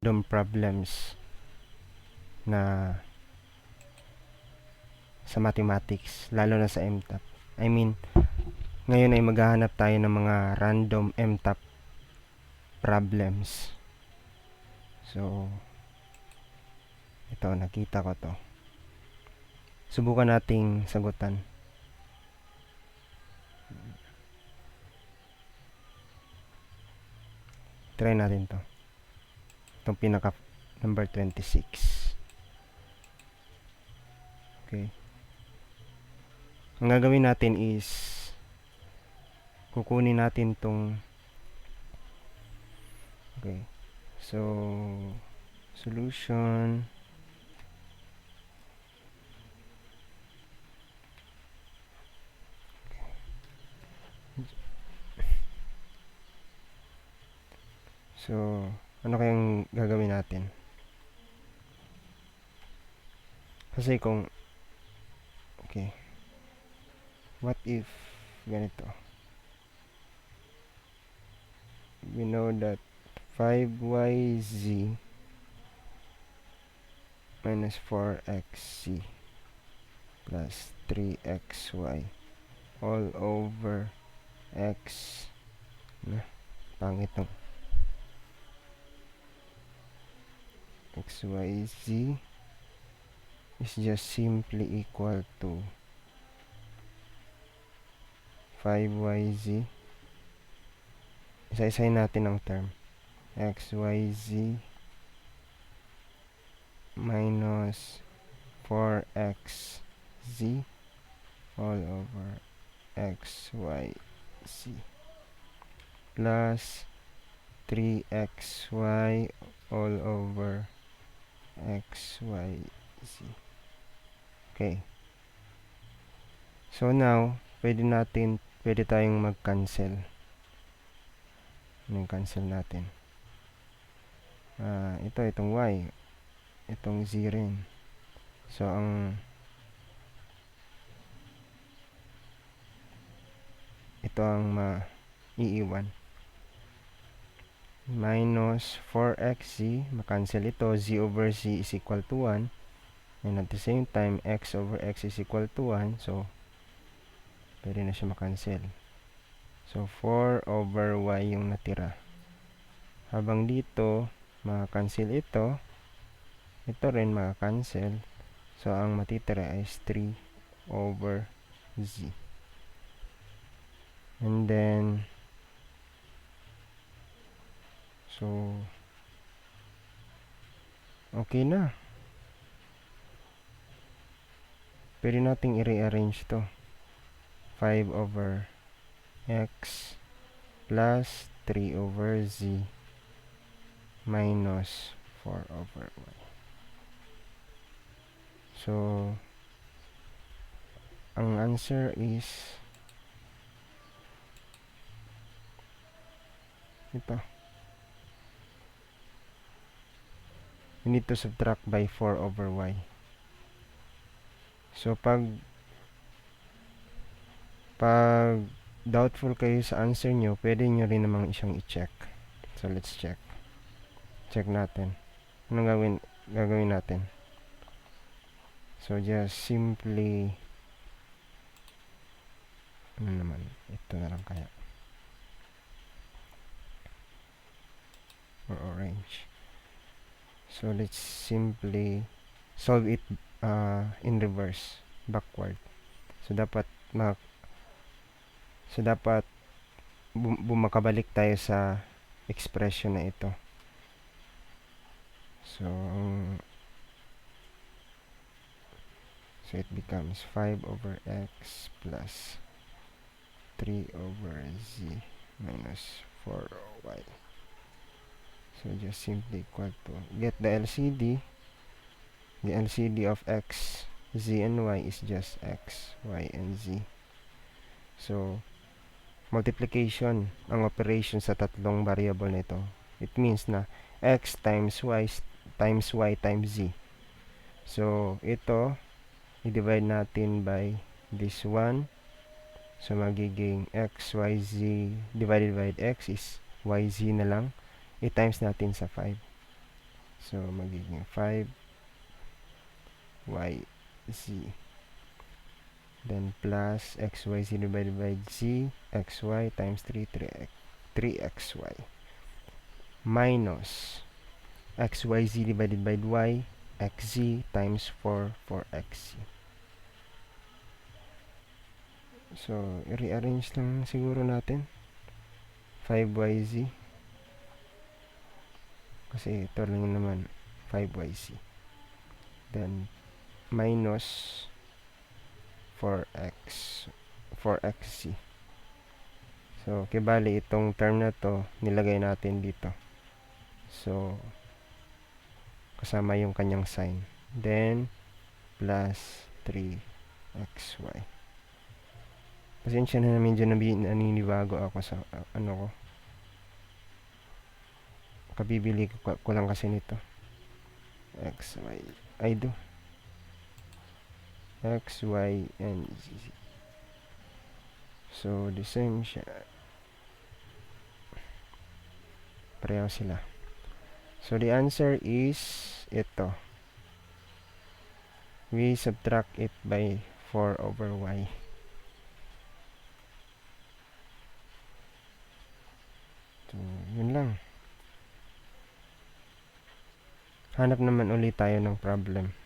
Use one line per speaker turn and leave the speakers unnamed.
random problems na sa mathematics, lalo na sa MTAP. I mean, ngayon ay maghahanap tayo ng mga random MTAP problems. So, ito, nakita ko to. Subukan nating sagutan. Try natin to. Itong pinaka number 26. Okay. Ang gagawin natin is kukunin natin tong okay. So, solution So, ano kayang gagawin natin? Kasi kung okay. What if ganito? We know that 5yz minus 4xc plus 3xy all over x na pangit ng xyz is just simply equal to 5yz. Isa-isahin natin ang term. xyz minus 4xz all over xyz plus 3xy all over xyz. Okay. So now, pwede tayong mag-cancel. Cancel natin. Itong y, itong z rin. So, ito ang maiiwan. Minus 4xz, makancel ito, z over z is equal to 1. And at the same time, x over x is equal to 1. So, pwede na siya makancel. So, 4 over y yung natira. Habang dito, makancel ito. Ito rin makacancel. So, ang matitira is 3 over z. And then, so, okay na. Pwede nating i-rearrange to. 5 over x plus 3 over z minus 4 over y. So, ang answer is ito. You need to subtract by 4 over y. So, pag doubtful kayo sa answer nyo, pwede nyo rin namang isang i-check. So, let's check. Check natin. Anong gagawin natin? So, just simply ano naman? Ito na lang kaya. Or orange. So, let's simply solve it in reverse, backward. So, dapat bumakabalik tayo sa expression na ito. So it becomes 5 over x plus 3 over z minus 4y. So just simply equal to, get the LCD. The LCD of x, z, and y is just x, y, and z. So, multiplication ang operation sa tatlong variable nito. It means na x times y times z. So, ito, i-divide natin by this one. So, magiging x, y, z divided by x is y, z na lang. I-times natin sa 5. So, magiging 5 y z. Then, plus xyz divided by z, xy times 3xy. Minus xyz divided by y, xz times 4xz. So, i-rearrange lang siguro natin. 5yz. Kasi ito lang naman. 5yz. Then, minus 4xz. So, kibali itong term na to, nilagay natin dito. So, kasama yung kanyang sign. Then, plus 3xy. Pasensya na medyo naninibago ako sa ano ko. Kabibili ko lang kasi nito. xy. Ay do. X, Y, and Z. So, the same siya. Pareho sila. So, the answer is ito. We subtract it by 4 over Y. So, yun lang. Hanap naman ulit tayo ng problem.